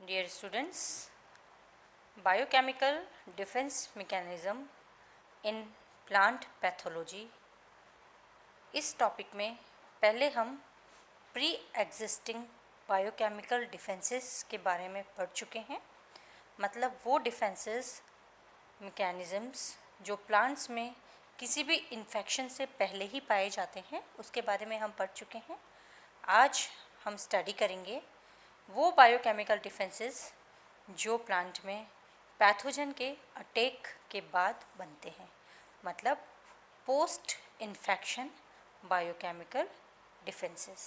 Dear students, biochemical defense mechanism in plant pathology। इस topic में पहले हम प्री एग्जिस्टिंग बायोकेमिकल डिफेंसेस के बारे में पढ़ चुके हैं। मतलब वो डिफेंसेस मैकेनिज़म्स जो प्लांट्स में किसी भी इन्फेक्शन से पहले ही पाए जाते हैं, उसके बारे में हम पढ़ चुके हैं। आज हम स्टडी करेंगे वो बायोकेमिकल डिफेंसेस जो प्लांट में पैथोजन के अटैक के बाद बनते हैं, मतलब post infection biochemical defences.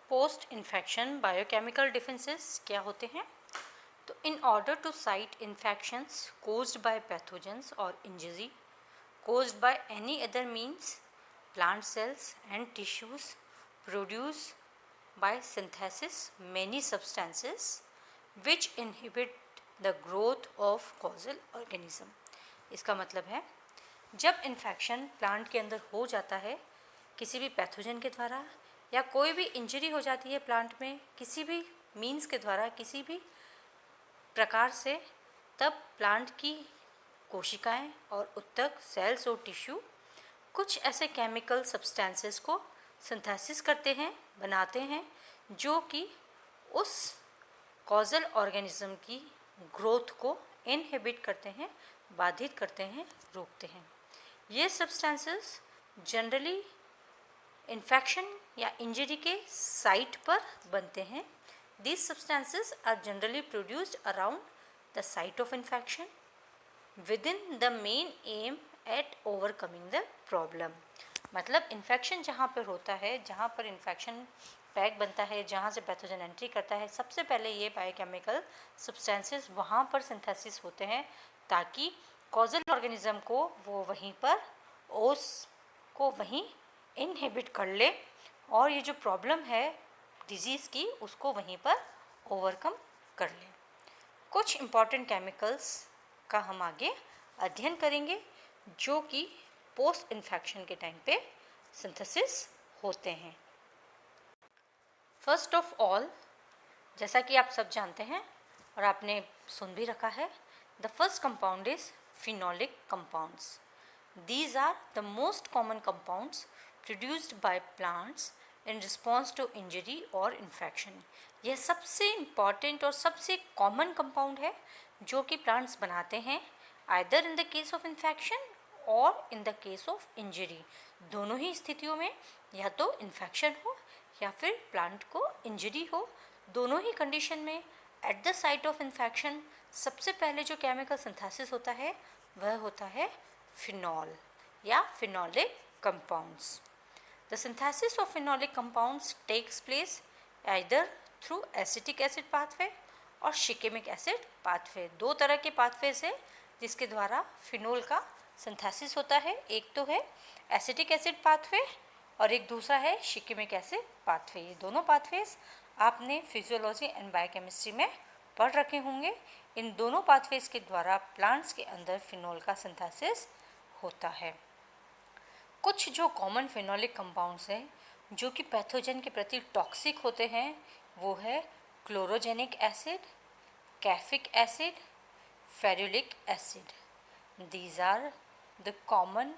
Post infection biochemical defences क्या होते हैं? तो in order to site infections caused by pathogens or injury caused by any other means, plant cells and tissues produce by synthesis many substances which inhibit the growth of causal organism। इसका मतलब है जब infection plant के अंदर हो जाता है किसी भी पैथोजन के द्वारा, या कोई भी इंजरी हो जाती है प्लांट में किसी भी मीन्स के द्वारा, किसी भी प्रकार से, तब प्लांट की कोशिकाएं और उत्तक सेल्स और टिश्यू कुछ ऐसे केमिकल सब्सटेंसेस को सिंथेसिस करते हैं, बनाते हैं, जो कि उस कॉजल ऑर्गेनिज्म की ग्रोथ को इनहिबिट करते हैं, बाधित करते हैं, रोकते हैं। ये सब्सटेंसेस जनरली इन्फेक्शन या इंजरी के साइट पर बनते हैं। These substances are generally produced around the site of infection within the main aim at overcoming the problem। मतलब इन्फेक्शन जहाँ पर होता है, जहाँ पर इन्फेक्शन पैक बनता है, जहाँ से पैथोजन एंट्री करता है, सबसे पहले ये बायोकेमिकल सब्सटेंसेस वहाँ पर सिंथेसिस होते हैं ताकि कॉजल ऑर्गेनिज्म को वो वहीं पर उसको वहीं इनहिबिट कर ले और ये जो प्रॉब्लम है डिजीज़ की उसको वहीं पर ओवरकम कर ले। कुछ इम्पॉर्टेंट केमिकल्स का हम आगे अध्ययन करेंगे जो कि पोस्ट इन्फेक्शन के टाइम पे सिंथेसिस होते हैं। फर्स्ट ऑफ ऑल, जैसा कि आप सब जानते हैं और आपने सुन भी रखा है, the first compound is phenolic compounds. These are the most common compounds produced by plants in response to injury और इन्फेक्शन। यह सबसे इम्पॉर्टेंट और सबसे कॉमन कंपाउंड है जो कि प्लांट्स बनाते हैं, either in the case of infection और in the case of injury. दोनों ही स्थितियों में या तो इन्फेक्शन हो या फिर प्लांट को इंजरी हो, दोनों ही कंडीशन में eight the site of infection सबसे पहले जो केमिकल सिंथेसिस होता है वह होता है फिनॉल या phenolic compounds. The synthesis of phenolic compounds takes place either through acetic acid pathway और शिकेमिक एसिड पाथवे। दो तरह के पाथवेज है जिसके द्वारा फिनोल का सिंथेसिस होता है। एक तो है एसिटिक एसिड पाथवे और एक दूसरा है शिकेमिक एसिड पाथवे। ये दोनों पाथवेज आपने फिजियोलॉजी एंड बायोकेमिस्ट्री में पढ़ रखे होंगे। इन दोनों पाथवेज के द्वारा प्लांट्स के अंदर फिनोल का सिंथेसिस होता है। कुछ जो कॉमन फिनोलिक कंपाउंड्स हैं जो कि पैथोजन के प्रति टॉक्सिक होते हैं वो है chlorogenic acid, caffeic acid, ferulic acid. These are the common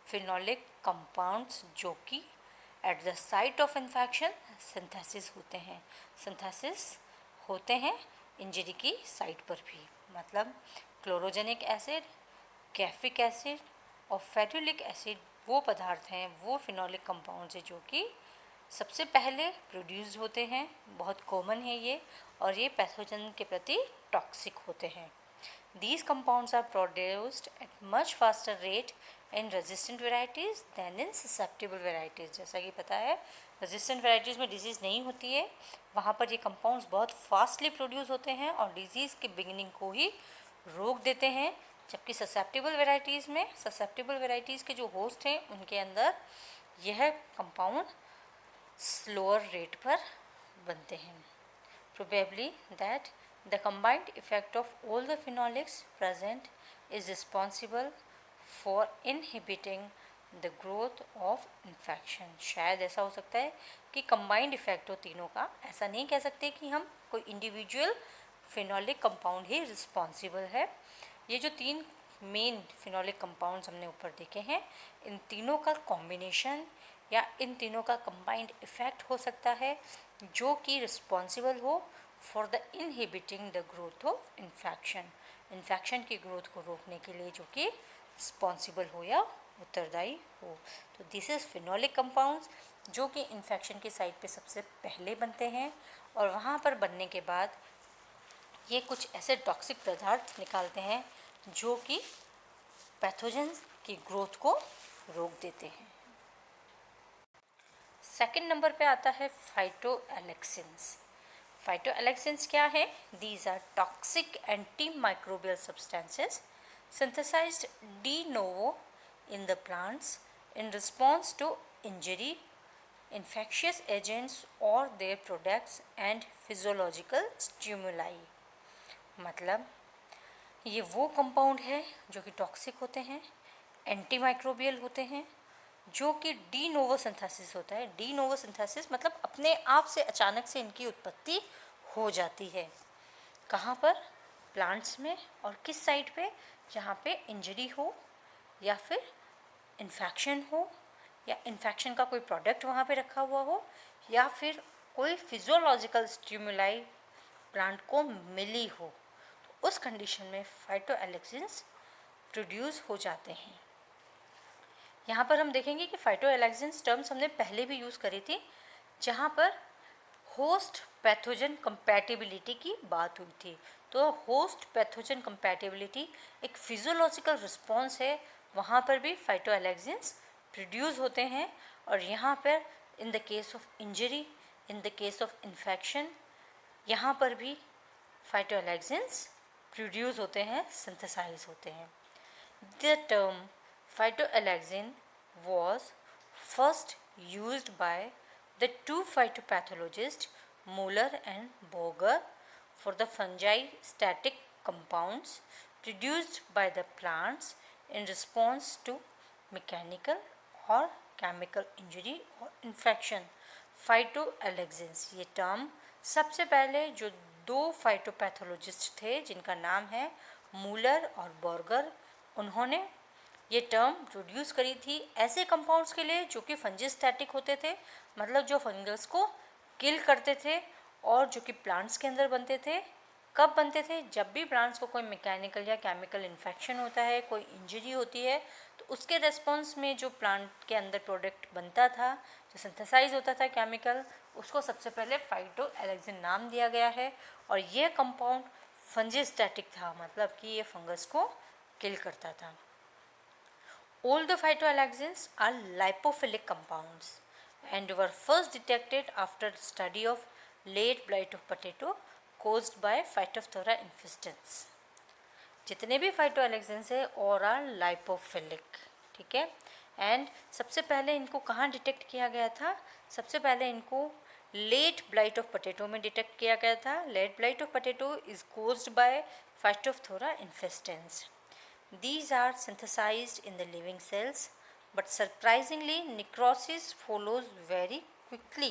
phenolic compounds जो कि at the site of infection synthesis होते हैं इंजरी की साइट पर भी। मतलब क्लोरोजेनिक एसिड, कैफिक एसिड और फेरुलिक एसिड वो पदार्थ हैं, वो फिनोलिक कंपाउंड्स हैं जो कि सबसे पहले प्रोड्यूस होते हैं, बहुत कॉमन है ये, और ये पैथोजन के प्रति टॉक्सिक होते हैं। These compounds are produced at much faster rate in resistant varieties than in susceptible varieties. जैसा कि पता है रेजिस्टेंट वेराइटीज़ में डिजीज़ नहीं होती है, वहाँ पर ये कंपाउंड्स बहुत फास्टली प्रोड्यूस होते हैं और डिजीज़ के बिगिनिंग को ही रोक देते हैं, जबकि ससेप्टेबल वेराइटीज़ के जो होस्ट हैं उनके अंदर यह कंपाउंड स्लोअर रेट पर बनते हैं। Probably that the combined effect of all the phenolics present is responsible for inhibiting the growth of infection. शायद ऐसा हो सकता है कि कंबाइंड इफेक्ट हो तीनों का, ऐसा नहीं कह सकते कि हम कोई इंडिविजुअल फिनोलिक कंपाउंड ही रिस्पॉन्सिबल है। ये जो तीन मेन फिनोलिक कंपाउंड्स हमने ऊपर देखे हैं, इन तीनों का कॉम्बिनेशन या इन तीनों का कंबाइंड इफेक्ट हो सकता है जो कि रिस्पॉन्सिबल हो for the inhibiting the growth of infection, infection की ग्रोथ को रोकने के लिए जो कि रिस्पॉन्सिबल हो या उत्तरदायी हो। तो दिस इज़ फिनोलिक कंपाउंड्स जो कि इन्फेक्शन की साइट पे सबसे पहले बनते हैं और वहाँ पर बनने के बाद ये कुछ ऐसे टॉक्सिक पदार्थ निकालते हैं जो कि पैथोजेंस की ग्रोथ को रोक देते हैं। सेकंड नंबर पे आता है फाइटोएलेक्सिन्स। फाइटोएलेक्सिन्स क्या है? These are toxic anti microbial substances synthesized de novo in the plants in response to injury, infectious agents or their products and physiological stimuli। मतलब ये वो कंपाउंड है जो कि टॉक्सिक होते हैं, एंटी माइक्रोबियल होते हैं, जो कि डी नोवो सिंथेसिस होता है। डी नोवो सिंथेसिस मतलब अपने आप से अचानक से इनकी उत्पत्ति हो जाती है। कहाँ पर? प्लांट्स में। और किस साइट पे? जहाँ पे इंजरी हो या फिर इन्फेक्शन हो या इन्फेक्शन का कोई प्रोडक्ट वहाँ पे रखा हुआ हो या फिर कोई फिजियोलॉजिकल स्टिमुलाई प्लांट को मिली हो, तो उस कंडीशन में फाइटोएलेक्सिन्स प्रोड्यूस हो जाते हैं। यहाँ पर हम देखेंगे कि फाइटोएलेक्सिन्स टर्म्स हमने पहले भी यूज़ करी थी जहाँ पर होस्ट पैथोजन कंपैटिबिलिटी की बात हुई थी। तो होस्ट पैथोजन कंपैटिबिलिटी एक फिजियोलॉजिकल रिस्पॉन्स है, वहाँ पर भी फाइटोएलेक्सिन्स प्रोड्यूस होते हैं। और यहाँ पर इन the case of injury, in the case of infection, यहाँ पर भी फाइटोएलेक्सिन्स प्रोड्यूस होते हैं, सिंथेसाइज होते हैं। The term phytoalexin was first used by the two phytopathologists Muller and Boger for the fungi static compounds produced by the plants in response to mechanical or chemical injury or infection। Phytoalexins ये term सबसे पहले जो दो फाइटोपैथोलॉजिस्ट थे जिनका नाम है Müller और बॉर्गर, उन्होंने ये टर्म प्रोड्यूस करी थी ऐसे कंपाउंड्स के लिए जो कि फंजिस्टैटिक होते थे, मतलब जो फंगस को किल करते थे और जो कि प्लांट्स के अंदर बनते थे। कब बनते थे? जब भी प्लांट्स को कोई मैकेनिकल या केमिकल इन्फेक्शन होता है, कोई इंजरी होती है, तो उसके रेस्पॉन्स में जो प्लांट के अंदर प्रोडक्ट बनता था, जो सिंथेसाइज होता था केमिकल, उसको सबसे पहले फाइटोएलेक्सिन नाम दिया गया है। और ये कंपाउंड फंजिस्टैटिक था, मतलब कि ये फंगस को किल करता था। All the phytoalexins are lipophilic compounds and were first detected after study of late blight of potato caused by Phytophthora infestans। जितने भी फाइटोएलेक्सिन्स है और आर लाइपोफिलिक, ठीक है। एंड सबसे पहले इनको कहाँ डिटेक्ट किया गया था? सबसे पहले इनको लेट ब्लाइट ऑफ पोटैटो में डिटेक्ट किया गया था। Late blight of potato is caused by Phytophthora infestans. These are synthesized in the living cells, but surprisingly necrosis follows very quickly।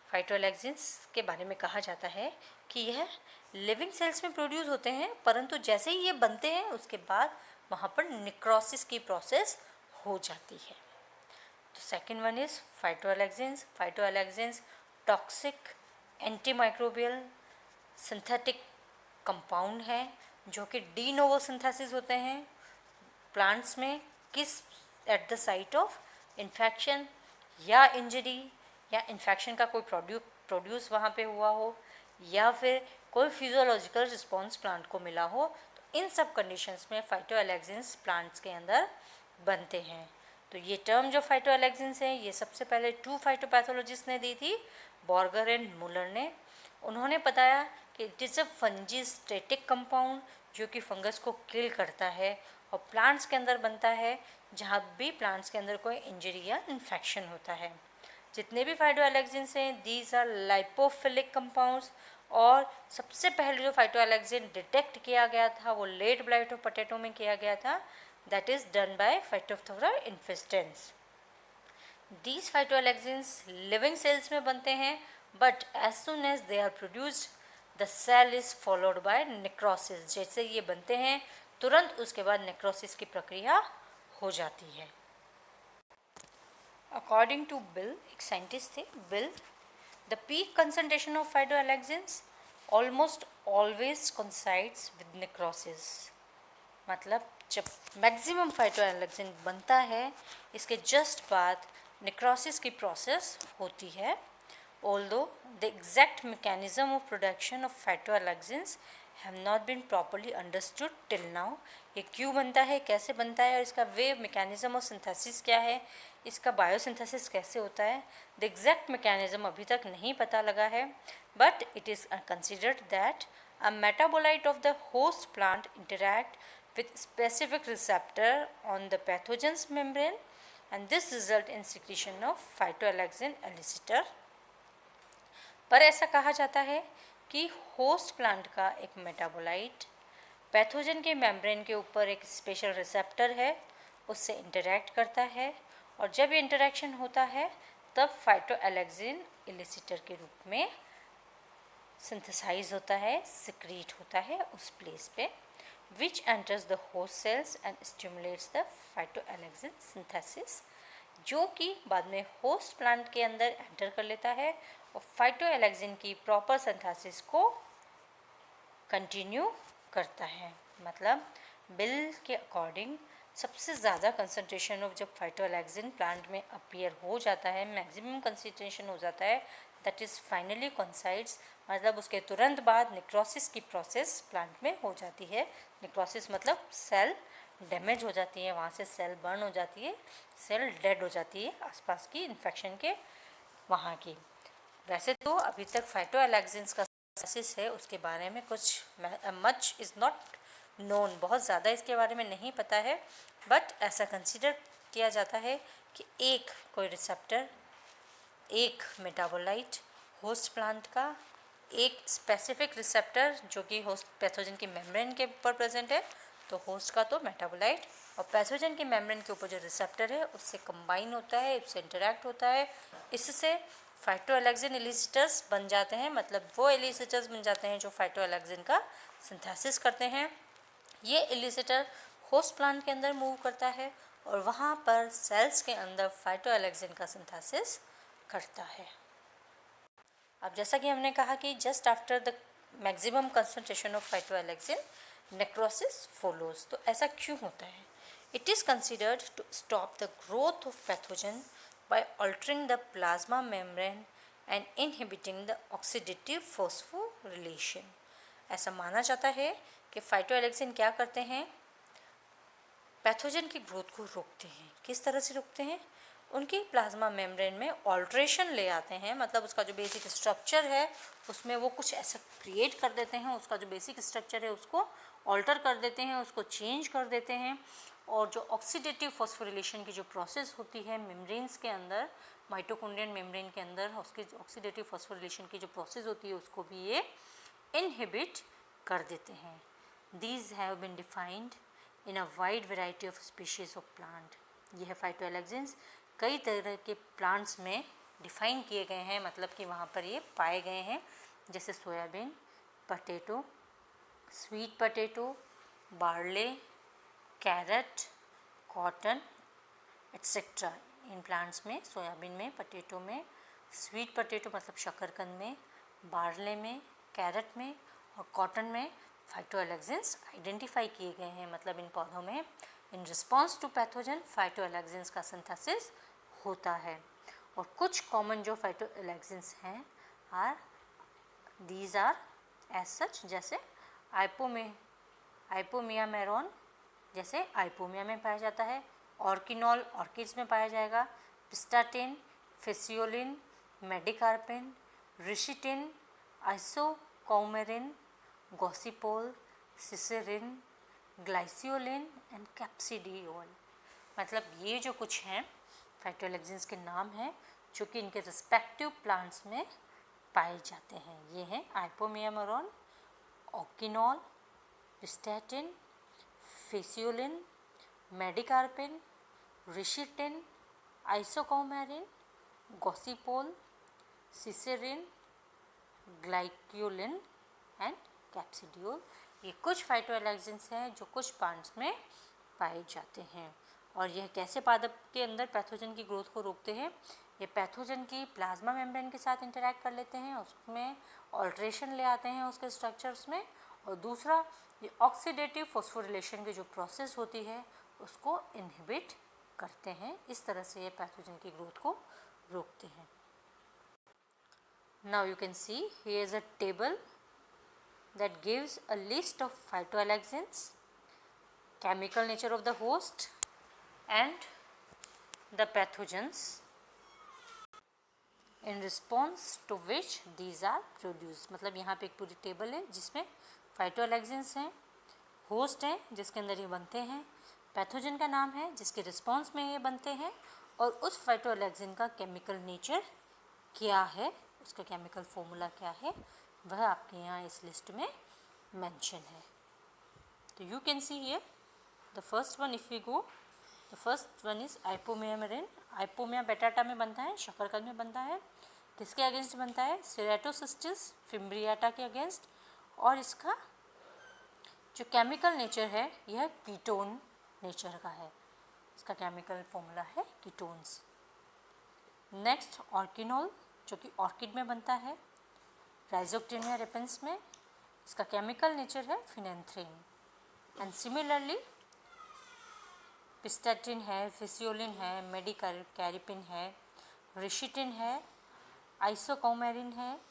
Phytoalexins के बारे में कहा जाता है कि यह लिविंग सेल्स में प्रोड्यूस होते हैं, परंतु जैसे ही ये बनते हैं उसके बाद वहाँ पर निक्रोसिस की प्रोसेस हो जाती है। तो second one is phytoalexins. Phytoalexins toxic anti microbial synthetic compound है जो कि डी नोवो सिंथेसिस होते हैं प्लांट्स में, किस? Eight the site of infection या इंजरी या इन्फेक्शन का कोई प्रोड्यूस वहाँ पे हुआ हो या फिर कोई फिजियोलॉजिकल रिस्पॉन्स प्लांट को मिला हो, तो इन सब कंडीशंस में फाइटोएलेक्सिन्स प्लांट्स के अंदर बनते हैं। तो ये टर्म जो फाइटोएलेक्सिन्स हैं ये सबसे पहले टू फाइटोपैथोलॉजिस्ट ने दी थी, बॉर्गर एंड मुलर ने। उन्होंने बताया कि इट इज़ अ फंजिस्टेटिक कंपाउंड जो कि फंगस को किल करता है और प्लांट्स के अंदर बनता है जहाँ भी प्लांट्स के अंदर कोई इंजरी या इन्फेक्शन होता है। जितने भी फाइटोएलेक्सिन्स हैं दीज आर लाइपोफिलिक कंपाउंड्स। और सबसे पहले जो फाइटोएलेक्सिन डिटेक्ट किया गया था वो लेट ब्लाइट ऑफ पोटैटो में किया गया था that is done by Phytophthora infestans. These phytoalexins living cells में बनते हैं, but as soon as they are produced, the cell is followed by necrosis. जैसे ये बनते हैं तुरंत उसके बाद necrosis की प्रक्रिया हो जाती है. According to Bill, एक साइंटिस्ट थे Bill, the peak concentration of phytoalexins almost always coincides with necrosis. मतलब जब मैक्सिमम फाइटोएलेक्सिन बनता है इसके जस्ट बाद नेक्रोसिस की प्रोसेस होती है. Although the exact mechanism of production of phytoalexins have not been properly understood till now. ये क्यों बनता है, कैसे बनता है और इसका वे मैकेनिज्म ऑफ सिंथेसिस क्या है, इसका बायोसिंथेसिस कैसे होता है, द एग्जैक्ट मैकेनिज्म अभी तक नहीं पता लगा है. But it is considered that a metabolite of the host plant interact with specific receptor on the pathogen's membrane and this result in secretion of phytoalexin elicitor. पर ऐसा कहा जाता है कि होस्ट प्लांट का एक मेटाबोलाइट पैथोजन के membrane के ऊपर एक स्पेशल रिसेप्टर है उससे इंटरैक्ट करता है और जब ये इंटरैक्शन होता है तब फाइटोएलेक्सिन इलिसिटर के रूप में सिंथेसाइज होता है, सिक्रीट होता है उस प्लेस पे, which enters the host cells and stimulates the phytoalexin synthesis, जो कि बाद में होस्ट प्लांट के अंदर एंटर कर लेता है और फाइटोएलेक्सिन की प्रॉपर सिंथेसिस को कंटिन्यू करता है. मतलब बिल के अकॉर्डिंग सबसे ज़्यादा कंसंट्रेशन ऑफ जब फाइटोएलेक्सिन प्लांट में अपीयर हो जाता है, मैक्सिमम कंसंट्रेशन हो जाता है, दैट इज़ फाइनली कोइंसाइड्स, मतलब उसके तुरंत बाद नेक्रोसिस की प्रोसेस प्लांट में हो जाती है. नेक्रोसिस मतलब सेल डैमेज हो जाती है, वहाँ से सेल बर्न हो जाती है, सेल डेड हो जाती है आसपास की इन्फेक्शन के वहाँ की. वैसे तो अभी तक फाइटोएलेक्सिन्स का सिंथेसिस है उसके बारे में कुछ मच इज़ नॉट नोन, बहुत ज़्यादा इसके बारे में नहीं पता है. बट ऐसा कंसिडर किया जाता है कि एक कोई रिसेप्टर, एक मेटाबोलाइट होस्ट प्लांट का, एक स्पेसिफिक रिसेप्टर जो कि होस्ट पैथोजन की मेम्ब्रेन के ऊपर प्रेजेंट है, तो होस्ट का तो मेटाबोलाइट और पैथोजन की मेम्ब्रेन के ऊपर जो रिसेप्टर है उससे कंबाइन होता है, उससे इंटरैक्ट होता है, इससे फाइटोएलेक्सिन इलिसिटर्स बन जाते हैं. मतलब वो इलिसिटर्स बन जाते हैं जो फाइटोएलेक्सिन का सिंथेसिस करते हैं. ये इलिसिटर होस्ट प्लांट के अंदर मूव करता है और वहाँ पर सेल्स के अंदर फाइटोएलेक्सिन का सिंथेसिस करता है. अब जैसा कि हमने कहा कि just after the maximum concentration of phytoalexin necrosis follows. तो ऐसा क्यों होता है? It is considered to stop the growth of pathogen by altering the plasma membrane and inhibiting the oxidative phosphorylation. ऐसा माना जाता है कि फाइटोएलेक्सिन क्या करते हैं, पैथोजन की ग्रोथ को रोकते हैं. किस तरह से रोकते हैं? उनकी प्लाज्मा मेम्ब्रेन में ऑल्ट्रेशन ले आते हैं, मतलब उसका जो बेसिक स्ट्रक्चर है उसमें वो कुछ ऐसा क्रिएट कर देते हैं, उसका जो बेसिक स्ट्रक्चर है उसको ऑल्टर कर देते हैं, उसको चेंज कर देते हैं. और जो ऑक्सीडेटिव फॉस्फोरिलेशन की जो प्रोसेस होती है मेम्ब्रेन्स के अंदर, माइटोकॉन्ड्रियल मेम्ब्रेन के अंदर उसकी ऑक्सीडेटिव फॉस्फोरिलेशन की जो प्रोसेस होती है उसको भी ये इनहिबिट कर देते हैं. These have been defined in a wide variety of species of plant. ये है फाइटोएलेक्सिन्स कई तरह के प्लांट्स में डिफ़ाइन किए गए हैं, मतलब कि वहाँ पर ये पाए गए हैं, जैसे soybean, potato, sweet potato, barley, carrot, cotton etcetera. इन प्लांट्स में सोयाबीन में, पटेटो में, स्वीट पटेटो मतलब शकरकंद में, बार्ले में, कैरेट में और कॉटन में फाइटोएलेक्सिन्स आइडेंटिफाई किए गए हैं. मतलब इन पौधों में इन रिस्पॉन्स टू पैथोजन फाइटोएलेक्सिन्स का सिंथेसिस होता है. और कुछ कॉमन जो फाइटोएलेक्सिन्स हैं दीज आर एज सच, जैसे आइपोमियामेरॉन जैसे आइपोमिया में पाया जाता है, ऑर्किनॉल ऑर्किड्स में पाया जाएगा, पिस्टाटिन, फेसियोलिन, मेडिकार्पिन, रिशिटिन, आइसोकौमेरिन, गॉसिपोल, सिसेरिन, ग्लाइसियोलिन एंड कैप्सिडियोल. मतलब ये जो कुछ हैं फाइटोएलेक्सिन्स के नाम हैं जो कि इनके रिस्पेक्टिव प्लांट्स में पाए जाते हैं. ये हैं आइपोमियामेरॉन, ऑर्किनॉल, पिस्टाटिन, फेसियोलिन, मेडिकार्पिन, रिशिटिन, आइसोकौमेरिन, गॉसिपोल, सिसेरिन, ग्लाइक्योलिन एंड कैप्सिडियोल। ये कुछ फाइटोएलेक्जेंस हैं जो कुछ प्लांट्स में पाए जाते हैं। और यह कैसे पादप के अंदर पैथोजन की ग्रोथ को रोकते हैं? ये पैथोजन की प्लाज्मा मेम्ब्रेन के साथ इंटरैक्ट कर लेते हैं, उसमें ऑल्ट्रेशन ले आते हैं उसके स्ट्रक्चर्स में। और दूसरा, ये ऑक्सीडेटिव फॉस्फोरिलेशन की जो प्रोसेस होती है उसको इनहिबिट करते हैं। इस तरह से ये पैथोजन की ग्रोथ को रोकते हैं। Now you can see here is a table that gives a list of phytoalexins, chemical nature of the host and the pathogens in response to which these are produced। मतलब यहाँ पे एक पूरी table है जिसमें फाइटोएलेक्जेंस हैं, होस्ट हैं जिसके अंदर ये बनते हैं, पैथोजन का नाम है जिसके रिस्पॉन्स में ये बनते हैं, और उस फाइटोएलेक्जिन का केमिकल नेचर क्या है, उसका केमिकल फॉर्मूला क्या है, वह आपके यहाँ इस लिस्ट में मेंशन है। तो you can see here the first one, if we go, the first one is ipomeamarin. Ipomoea batata में बनता है, शकरकंद में बनता है। किसके अगेंस्ट बनता है? सेरेटोसिस्टिस फिम्ब्रियाटा के अगेंस्ट। और इसका जो केमिकल नेचर है यह कीटोन नेचर का है। इसका केमिकल फॉर्मूला है कीटोन्स। नेक्स्ट ऑर्किनोल, जो कि ऑर्किड में बनता है, राइजोक्टेनिया रेपेंस में। इसका केमिकल नेचर है फिनेंथ्रीन। एंड सिमिलरली पिस्टैटिन है, फिसियोलिन है, मेडिकैरिपिन है, रिशिटिन है, आइसोकौमेरिन है,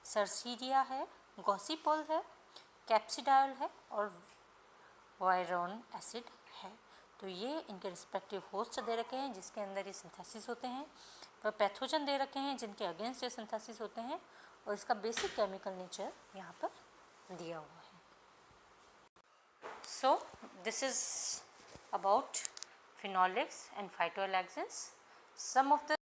सर्सीरिया है, गॉसिपोल है, कैप्सिडायोल है और वायरोन एसिड है। तो ये इनके रिस्पेक्टिव होस्ट दे रखे हैं जिसके अंदर ये सिंथेसिस होते हैं, वह पैथोजन दे रखे हैं जिनके अगेंस्ट ये सिंथेसिस होते हैं, और इसका बेसिक केमिकल नेचर यहाँ पर दिया हुआ है। So this is about phenolics and phytoalexins. Some of the